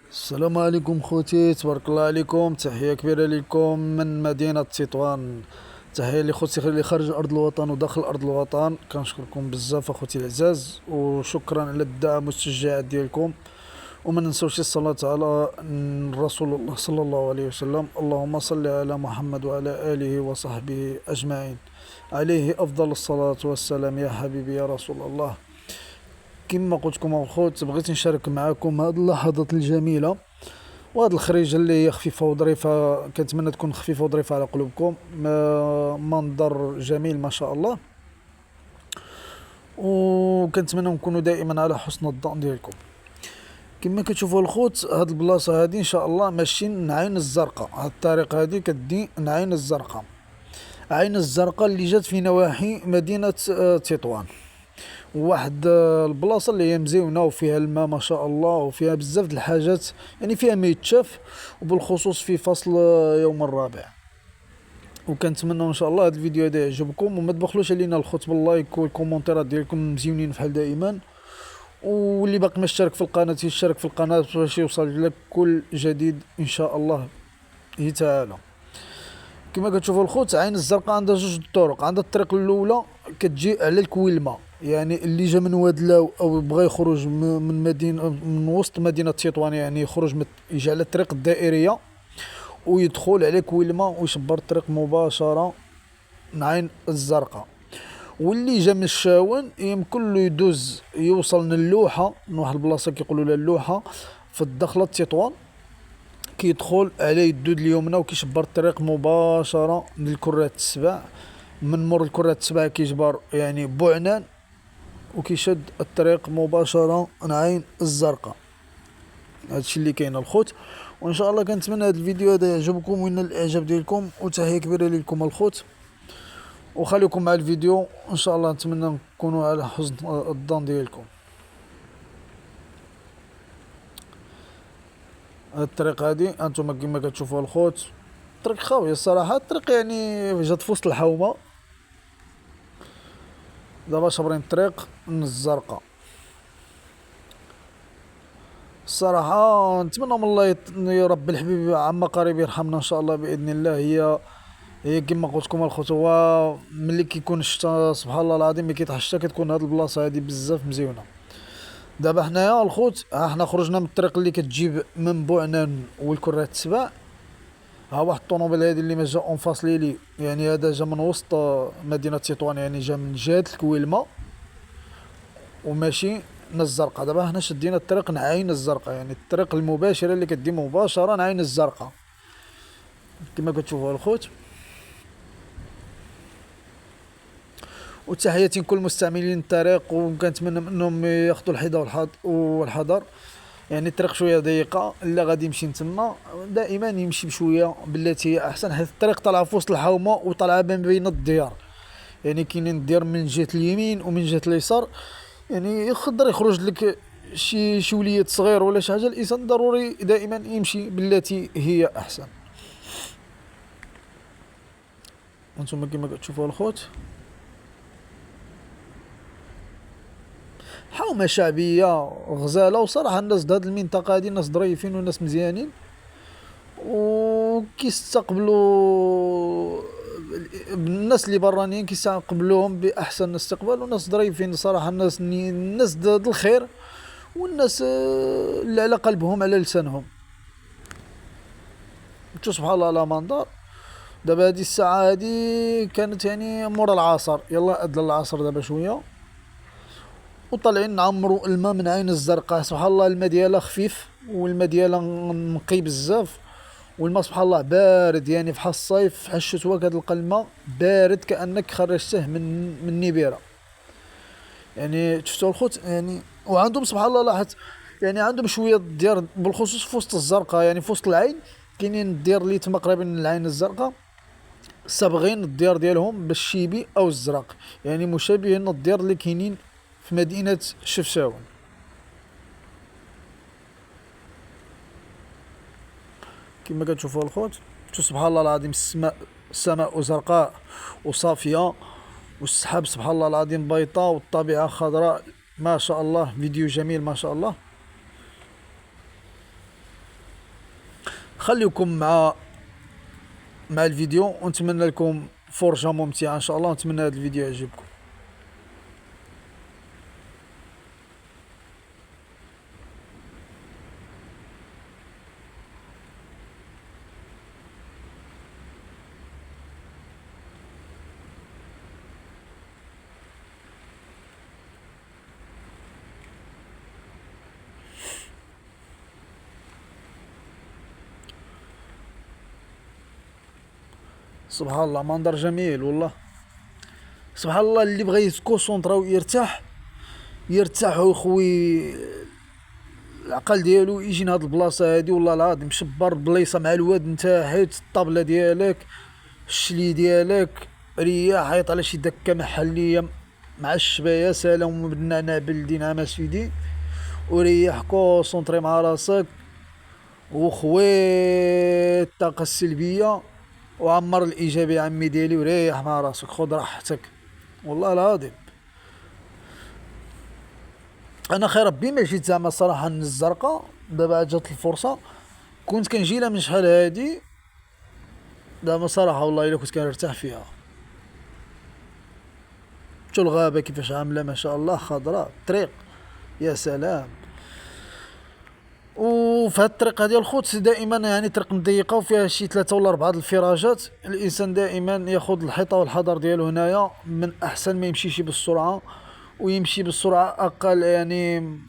السلام عليكم خوتي، تبارك الله عليكم. تحية كبيرة لكم من مدينة تطوان. تحية لخوتي اللي خارج أرض الوطن وداخل أرض الوطن. كنشكركم بزاف أخوتي العزاز، وشكرا على الدعم والتشجيعات ديالكم. وما ننسوش الصلاة على رسول الله صلى الله عليه وسلم. اللهم صل على محمد وعلى آله وصحبه أجمعين، عليه أفضل الصلاة والسلام يا حبيبي يا رسول الله. كما قلت لكم الخوت، بغيت نشارك معكم هذه اللحظات الجميلة وهاد الخريجة اللي هي خفيفة وظريفة. كنتمنى تكون خفيفة وظريفة على قلوبكم. منظر جميل ما شاء الله، وكنتمنى نكونوا دائما على حسن الظن ديالكم. كما كتشوفوا الخوت، هاد البلاصة هادي ان شاء الله ماشيين نعين الزرقاء. هاد الطريق هادي كدي نعين الزرقاء. عين الزرقاء اللي جات في نواحي مدينة تطوان. واحد البلاصه اللي هي مزيونه وفيها الماء ما شاء الله، وفيها بزاف د الحاجات، يعني فيها ما يتشاف، وبالخصوص في فصل يوم الرابع. وكنتمنى ان شاء الله هذا الفيديو هذا يعجبكم، وما تبخلوش علينا الخوت باللايك والكومونتيرات ديالكم مزيونين بحال دائما. واللي باقي ما اشترك في القناه يشترك في القناه باش يوصل لك كل جديد ان شاء الله تعالى. كما كتشوفوا الخوت، عين الزرقاء عندها جوج طرق. عندها الطريق الاولى كتجي على الكويلمه، يعني اللي جا من وادلا او بغى يخرج من مدينه من وسط مدينه تطوان، يعني يخرج يجي على الطريق الدائريه ويدخل على كويلمه ويشبر الطريق مباشره عين الزرقاء. واللي جا من الشاون يمكن له يدوز يوصل للوحه، من واحد البلاصه كيقولوا لها اللوحه في الدخله تطوان. كيدخل على يدو اليمنى وكيشبر الطريق مباشرة للكرات السبع. من مور الكرات السبع كيجبر يعني بوعنان، وكيشد الطريق مباشرة نعين الزرقاء. هادشي اللي كاين الخوت. وان شاء الله كنتمنى هذا الفيديو هذا يعجبكم وينال الاعجاب ديالكم، وتحية كبيرة لكم الخوت. وخليكم مع الفيديو ان شاء الله. نتمنى نكونوا على حسن الظن ديالكم. هاد الطريق هادي انتم كما كتشوفوا الخوت، طريق خاوية الصراحة. الطريق يعني جات في وسط الحومة. دابا شابرين الطريق من الزرقاء. الصراحة نتمنى من الله يا رب الحبيب عما قريب يرحمنا ان شاء الله بإذن الله. هي كما قلت لكم الخوت، هو ملي كيكون الشتا سبحان الله العظيم ملي كيطيح الشتا كتكون هاد البلاصة هادي بزاف مزيونة. دابا حنايا الخوت حنا خرجنا من الطريق اللي كتجيب من بوعنان والكرات السبع. ها واحد الطوموبيل هادي اللي ما جا اون فاس ليلي، يعني هذا جا من وسط مدينة تطوان، يعني جا من جهة الكويلمة وماشي الزرقاء. دابا حنا شدينا الطريق نعاين الزرقاء، يعني الطريق المباشرة اللي كدي مباشرة نعاين الزرقاء كما كتشوفوا الخوت. وتحياتي لكل مستعملين الطريق، وكنتمنى منهم ياخذوا الحذر والحذر. يعني الطريق شويه ضيقه، الا غادي يمشي تما دائما يمشي بشويه بالتي هي احسن، حيث الطريق طالعه في وسط الحومه وطالعه ما بين الديار. يعني كاينين الديار من جهه اليمين ومن جهه اليسار، يعني يقدر يخرج لك شي وليد صغير ولا شي حاجه. الانسان ضروري دائما يمشي بالتي هي احسن. انتم كما كتشوفوا الخوت، حومه شعبيه غزاله. وصراحه الناس د هذه المنطقه هذه ناس ظريفين وناس مزيانين، وكيستقبلوا الناس اللي برانيين كيستقبلوهم باحسن استقبال. وناس ظريفين صراحه، الناس د الخير، والناس اللي على قلبهم على لسانهم. شوف سبحان الله على منظر. دابا هذه الساعه هذه كانت يعني مورا العصر، يلا ادى العصر دابا شويه، وطالعين نعمروا الماء من عين الزرقاء. سبحان الله الماء ديالها خفيف، والماء ديالها نقي بزاف، والماء سبحان الله بارد، يعني فحال الصيف فحال الشتوى كتلقى الماء بارد كأنك خرجته من نيبيرا. يعني شفتوا الخوت يعني. وعندهم سبحان الله لاحظت، يعني عندهم شويه ديار بالخصوص في وسط الزرقاء، يعني في وسط العين كاينين الديار اللي تما قريبين من العين الزرقاء، صابغين الديار ديالهم بالشيبي او الزرق، يعني مشابهين الديار اللي كاينين في مدينه شفشاون. كما كتشوفوا الخوت، شوف سبحان الله العظيم السماء زرقاء وصافيه، والسحاب سبحان الله العظيم بيضاء، والطبيعه خضراء ما شاء الله. فيديو جميل ما شاء الله. خليكم مع الفيديو، ونتمنى لكم فرجة ممتعة ان شاء الله، ونتمنى هذا الفيديو يعجبكم. سبحان الله، منظر جميل والله. سبحان الله، اللي بغى يتكونسونطرا ويرتاح، يرتاح ويخوي العقل ديالو، يجي لهاد البلاصه هادي والله العظيم، مشبر بليصه مع الواد نتاعك، الطابله ديالك، الشلي ديالك، رياح، عيط على شي دكه محليه مع الشبايه، سلام بالنعناع بلدي نعم سيدي، وريح كونسونطري مع راسك، وخوي الطاقه السلبيه، وعمر الايجابيه عمي ديالي، وريح مع راسك، خذ راحتك والله العظيم. انا خير ربي ما جيت زعما صراحه من الزرقاء، دابا عاد جات الفرصه، كنت كنجي لها من شحال هادي، دابا صراحه والله الا كنت كنرتاح فيها. شو الغابه كيفاش عامله ما شاء الله، خضراء، الطريق يا سلام. وفي هاد الطريق هادي الخوت دائما يعني طريق مضيقه وفيها شي ثلاثه ولا اربعه الفراجات، الانسان دائما ياخذ الحيطه والحذر ديالو هنايا، من احسن ما يمشيش بالسرعه، ويمشي بالسرعه اقل يعني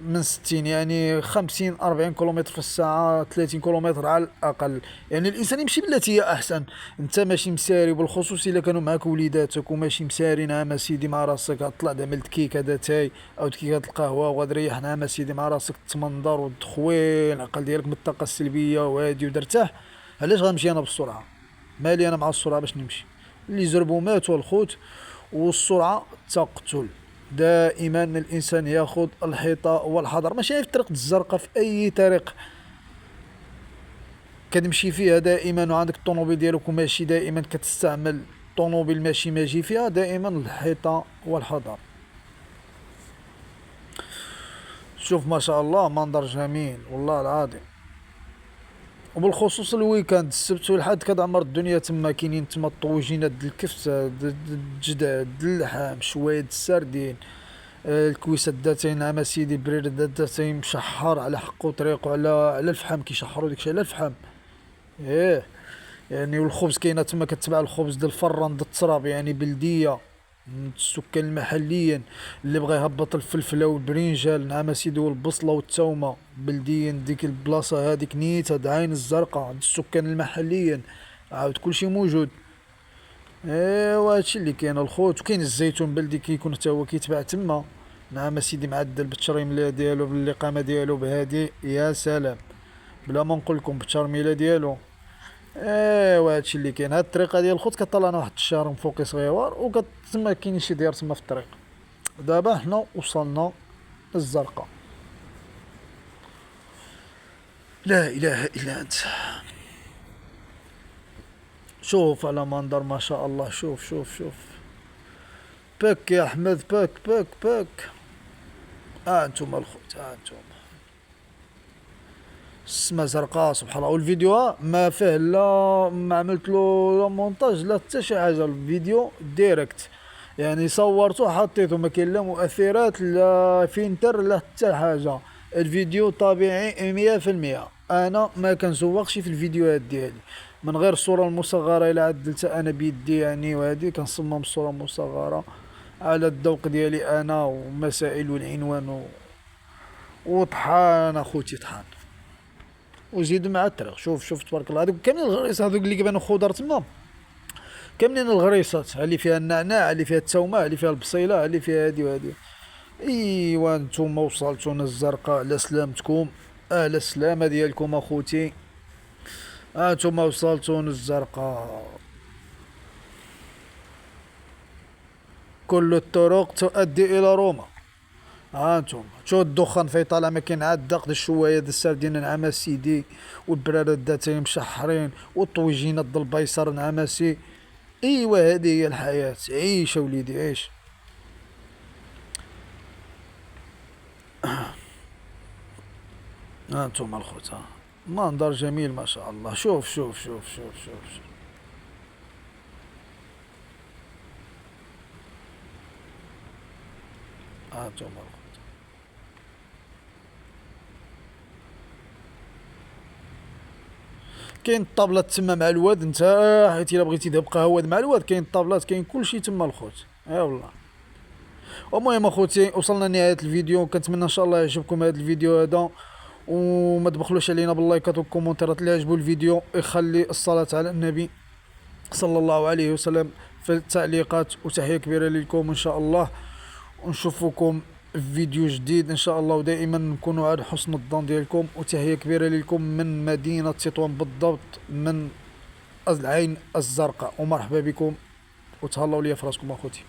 من 60، يعني 50 40 كيلومتر في الساعة، 30 كيلومتر على الأقل. يعني الإنسان يمشي بالتي هي أحسن. أنت ماشي مساري، بالخصوص إلا كانوا معاك وليداتك، وماشي مساري نعم سيدي مع راسك، غطلع تعمل كيك هذا تاي، أو كيكة القهوة، وغادي تريح نعم سيدي مع راسك، تمنظر وتخوي العقل ديالك من الطاقة السلبية وهادي وترتاح. علاش غنمشي أنا بالسرعة؟ مالي أنا مع السرعة باش نمشي؟ اللي زربوا ماتوا الخوت. والسرعة تقتل. دائما الانسان ياخذ الحيطه والحذر، ماشي في الطريق الزرقاء، في اي طريق كتمشي فيها دائما، وعندك الطوموبيل ديالك وماشي دائما كتستعمل طوموبيل ماشي فيها، دائما الحيطه والحذر. شوف ما شاء الله، منظر جميل والله العظيم. وبالخصوص الويكاند، السبت والحد كتعمر الدنيا تما، كاينين تما الطويجينات د الكفته، الجداد، اللحم، شويه السردين، الكويسه داتين نعم سيدي، بريد داتين مشحر على حقه وطريقه، على الفحم، كيشحروا داكشي على الفحم. ايه. يعني والخبز كاينه تما، كتباع الخبز ديال الفران د التراب، يعني بلديه من السكان المحليين. اللي بغى يهبط الفلفله والبرينجال نعم سيدي، والبصله والثومه بلديا، ديك البلاصه هذيك نيتها د عين الزرقاء، د السكان المحليين، عاود كلشي موجود. ايوا هادشي اللي كاين الخوت. وكاين الزيتون بلدي كيكون حتى هو كيتباع تما نعم سيدي، معدل بالتشريمله ديالو، بالاقامه ديالو، بهادي يا سلام، بلا ما نقول لكم بالترميله ديالو. ايوا هادشي اللي كاين. هاد الطريقه ديال الخوت كطلعنا واحد الشهر من فوقي صغيور، تما كاين شي ديار تما في الطريق. دابا حنا وصلنا الزرقاء. لا اله الا انت. شوف على منظر ما شاء الله، شوف شوف شوف. بك يا احمد، بك بك بك. انتم الخوت، انتم. السما زرقاء سبحان الله. والفيديو ما فيه لا، ما عملت له لا مونتاج لا حتى شي حاجه، الفيديو ديريكت، يعني صورته حطيته، ما كاين لا مؤثرات لا فينتر لا حتى حاجه، الفيديو طبيعي 100%. انا ما كنزوقش في الفيديوهات ديالي، من غير الصوره المصغره الا عدلتها انا بيدي يعني، وهذه كنصمم الصوره المصغره على الذوق ديالي انا، ومسائل والعنوان وطحان اخوتي طحان. وزيد مع الطريق، شوف شوف تبارك الله، هذوك كاملين الغريسات، هذوك اللي كيبانو خضر تما كاملين الغريسات، اللي فيها النعناع، اللي فيها التومه، اللي فيها البصيله، اللي فيها هادي وهادي. ايوا نتوما وصلتونا الزرقاء على سلامتكم، اهلا السلامه ديالكم اخوتي، انتوما وصلتونا الزرقاء. كل الطرق تؤدي الى روما. ها انتم شو الدخان في طالع، ما كاين عاد داق الشوايه د السردين نعم سيدي، والبرارات داتين مشحرين، والطويجينات د البيصر نعم سي. ايوا هذه هي الحياه، عيش وليدي عيش. ها انتم الخوت ها. منظر جميل ما شاء الله. شوف شوف شوف شوف شوف, شوف. هانتوما الخوت. كاين الطابلات تما مع الواد انت، حيت الا بغيتي تذهب قهوة مع الواد كاين الطابلات كاين كلشي تما الخوت. اي والله. المهم اخوتي وصلنا لنهاية الفيديو، كنتمنى ان شاء الله يعجبكم هذا الفيديو هذا، وما تبخلوش علينا باللايكات والكومنتات اللي عجبوا الفيديو، يخلي الصلاة على النبي صلى الله عليه وسلم في التعليقات. وتحية كبيرة لكم ان شاء الله، ونشوفكم في فيديو جديد ان شاء الله، ودائما نكونوا على حسن الظن ديالكم. وتحية كبيرة لكم من مدينة تطوان بالضبط، من العين الزرقاء، ومرحبا بكم، وتهلاو ليا في راسكم اخوتي.